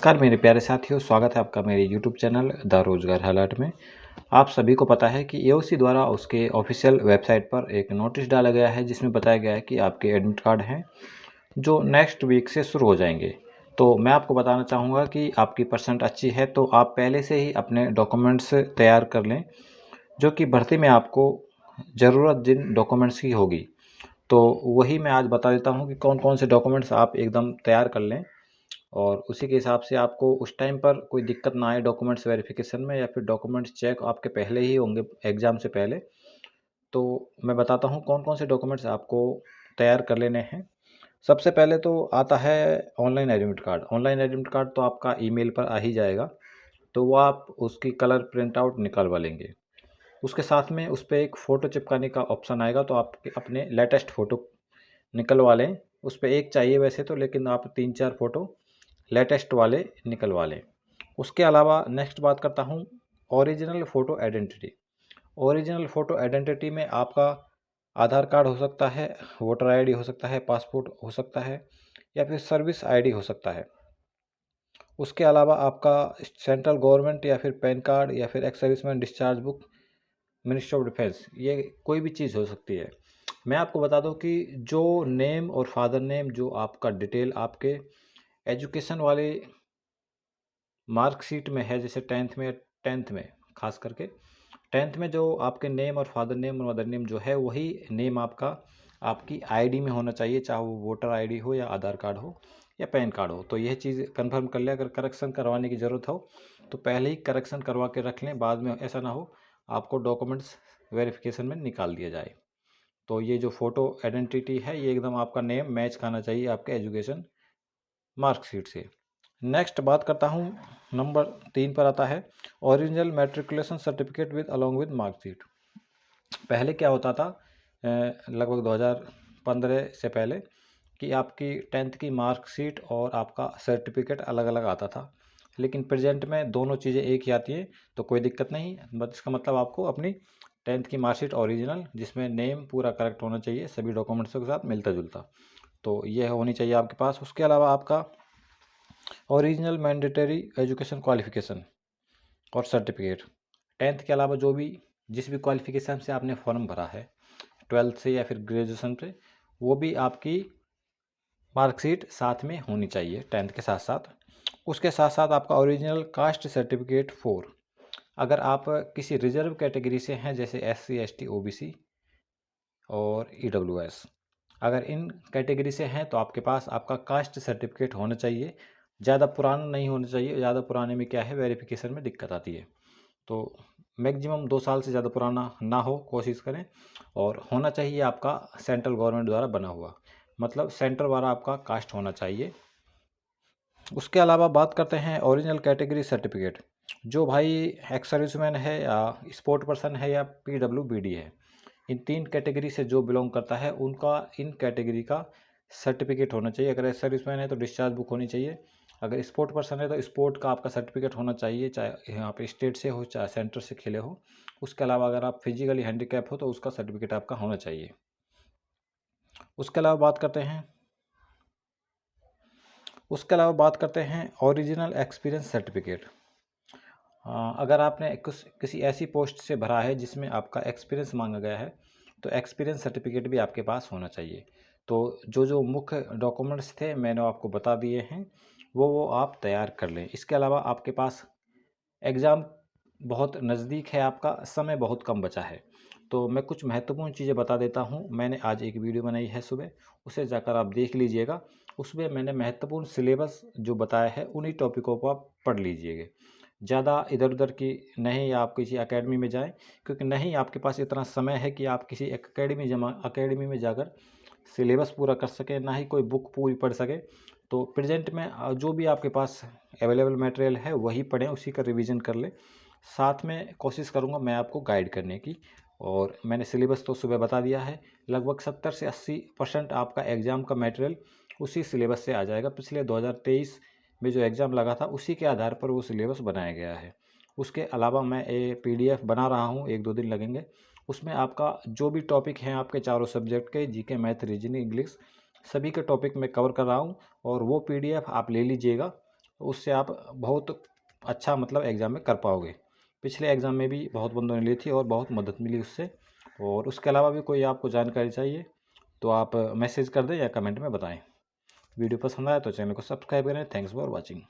नमस्कार मेरे प्यारे साथियों, स्वागत है आपका मेरे यूट्यूब चैनल द रोज़गार अलर्ट में। आप सभी को पता है कि एओसी द्वारा उसके ऑफिशियल वेबसाइट पर एक नोटिस डाला गया है जिसमें बताया गया है कि आपके एडमिट कार्ड हैं जो नेक्स्ट वीक से शुरू हो जाएंगे। तो मैं आपको बताना चाहूँगा कि आपकी परसेंट अच्छी है तो आप पहले से ही अपने डॉक्यूमेंट्स तैयार कर लें, जो कि भर्ती में आपको ज़रूरत जिन डॉक्यूमेंट्स की होगी। तो वही मैं आज बता देता हूँ कि कौन कौन से डॉक्यूमेंट्स आप एकदम तैयार कर लें और उसी के हिसाब से आपको उस टाइम पर कोई दिक्कत ना आए डॉक्यूमेंट्स वेरिफिकेशन में, या फिर डॉक्यूमेंट्स चेक आपके पहले ही होंगे एग्ज़ाम से पहले। तो मैं बताता हूँ कौन कौन से डॉक्यूमेंट्स आपको तैयार कर लेने हैं। सबसे पहले तो आता है online admit card. Online admit card तो आपका ईमेल पर आ ही जाएगा, तो वो आप उसकी कलर प्रिंट आउट निकलवा लेंगे। उसके साथ में उस पर एक फ़ोटो चिपकाने का ऑप्शन आएगा, तो आप अपने लेटेस्ट फ़ोटो निकलवा लें। उस पर एक चाहिए वैसे तो, लेकिन आप 3-4 फ़ोटो लेटेस्ट वाले निकलवा लें। उसके अलावा नेक्स्ट बात करता हूँ original photo identity. Original photo identity में आपका आधार कार्ड हो सकता है, वोटर आईडी हो सकता है, पासपोर्ट हो सकता है, या फिर सर्विस आईडी हो सकता है। उसके अलावा आपका सेंट्रल गवर्नमेंट या फिर पैन कार्ड या फिर ex serviceman discharge book, ministry of defence, ये कोई भी चीज़ हो सकती है। मैं आपको बता दूं कि जो नेम और फादर नेम, जो आपका डिटेल आपके एजुकेशन वाले मार्कशीट में है, जैसे टेंथ में खास करके टेंथ में जो आपके नेम और फादर नेम और मदर नेम जो है, वही नेम आपका आपकी आईडी में होना चाहिए, चाहे वो वोटर आईडी हो या आधार कार्ड हो या पैन कार्ड हो। तो यह चीज़ कंफर्म कर ले। अगर करेक्शन करवाने की ज़रूरत हो तो पहले ही करेक्शन करवा के रख लें, बाद में ऐसा ना हो आपको डॉक्यूमेंट्स वेरिफिकेशन में निकाल दिया जाए। तो ये जो फ़ोटो आइडेंटिटी है, ये एकदम आपका नेम मैच खाना चाहिए आपके एजुकेशन मार्कशीट से। नेक्स्ट बात करता हूँ, नंबर 3 पर आता है original matriculation certificate with along with marksheet. पहले क्या होता था, लगभग 2015 से पहले, कि आपकी टेंथ की मार्कशीट और आपका सर्टिफिकेट अलग अलग आता था। लेकिन प्रेजेंट में दोनों चीज़ें एक ही आती हैं, तो कोई दिक्कत नहीं। बस इसका मतलब आपको अपनी टेंथ की मार्कशीट ओरिजिनल, जिसमें नेम पूरा करेक्ट होना चाहिए, सभी डॉक्यूमेंट्सों के साथ मिलता जुलता, तो यह होनी चाहिए आपके पास। उसके अलावा आपका ओरिजिनल मैंडेटरी एजुकेशन क्वालिफिकेशन और सर्टिफिकेट, टेंथ के अलावा जो भी जिस भी क्वालिफिकेशन से आपने फॉर्म भरा है, ट्वेल्थ से या फिर ग्रेजुएशन से, वो भी आपकी मार्कशीट साथ में होनी चाहिए टेंथ के साथ साथ। उसके साथ साथ आपका ओरिजिनल कास्ट सर्टिफिकेट 4, अगर आप किसी रिजर्व कैटेगरी से हैं, जैसे SC ST OBC और EWS, अगर इन कैटेगरी से हैं तो आपके पास आपका कास्ट सर्टिफिकेट होना चाहिए। ज़्यादा पुराना नहीं होना चाहिए, ज़्यादा पुराने में क्या है, वेरिफिकेशन में दिक्कत आती है। तो मैक्सिमम 2 साल से ज़्यादा पुराना ना हो, कोशिश करें। और होना चाहिए आपका सेंट्रल गवर्नमेंट द्वारा बना हुआ, मतलब सेंटर वाला आपका कास्ट होना चाहिए। उसके अलावा बात करते हैं ओरिजिनल कैटेगरी सर्टिफिकेट। जो भाई एक्स सर्विसमैन है या स्पोर्ट पर्सन है या PWBD है, इन 3 कैटेगरी से जो बिलोंग करता है, उनका इन कैटेगरी का सर्टिफिकेट होना चाहिए। अगर एक्स सर्विसमैन है तो डिस्चार्ज बुक होनी चाहिए। अगर स्पोर्ट पर्सन है तो स्पोर्ट का आपका सर्टिफिकेट होना चाहिए, चाहे यहाँ पे स्टेट से हो चाहे सेंटर से खेले हो। उसके अलावा अगर आप फिजिकली हैंडीकैप हो तो उसका सर्टिफिकेट आपका होना चाहिए। उसके अलावा बात करते हैं ओरिजिनल एक्सपीरियंस सर्टिफिकेट। अगर आपने किसी ऐसी पोस्ट से भरा है जिसमें आपका एक्सपीरियंस मांगा गया है, तो एक्सपीरियंस सर्टिफिकेट भी आपके पास होना चाहिए। तो जो जो मुख्य डॉक्यूमेंट्स थे मैंने आपको बता दिए हैं, वो आप तैयार कर लें। इसके अलावा आपके पास एग्ज़ाम बहुत नज़दीक है, आपका समय बहुत कम बचा है, तो मैं कुछ महत्वपूर्ण चीज़ें बता देता हूँ। मैंने आज एक वीडियो बनाई है सुबह, उसे जाकर आप देख लीजिएगा। उसमें मैंने महत्वपूर्ण सिलेबस जो बताया है, उन्हीं टॉपिकों को आप पढ़ लीजिएगा। ज़्यादा इधर उधर की नहीं आप किसी एकेडमी में जाएं, क्योंकि नहीं आपके पास इतना समय है कि आप किसी एकेडमी में जाकर सिलेबस पूरा कर सकें, ना ही कोई बुक पूरी पढ़ सके। तो प्रेजेंट में जो भी आपके पास अवेलेबल मटेरियल है वही पढ़ें, उसी का रिवीजन कर लें। साथ में कोशिश करूँगा मैं आपको गाइड करने की। और मैंने सिलेबस तो सुबह बता दिया है, लगभग 70 से 80% आपका एग्ज़ाम का मटेरियल उसी सिलेबस से आ जाएगा। पिछले 2023 में जो एग्ज़ाम लगा था, उसी के आधार पर वो सिलेबस बनाया गया है। उसके अलावा मैं PDF बना रहा हूँ, 1-2 दिन लगेंगे। उसमें आपका जो भी टॉपिक हैं आपके चारों सब्जेक्ट के, GK, मैथ, रीजनिंग, इंग्लिश, सभी के टॉपिक मैं कवर कर रहा हूँ। और वो PDF आप ले लीजिएगा उससे आप बहुत अच्छा मतलब एग्ज़ाम में कर पाओगे। पिछले एग्ज़ाम में भी बहुत बंदों ने ली थी और बहुत मदद मिली उससे। और उसके अलावा भी कोई आपको जानकारी चाहिए तो आप मैसेज कर दें या कमेंट में बताएं। वीडियो पसंद आया तो चैनल को सब्सक्राइब करें। Thanks for watching.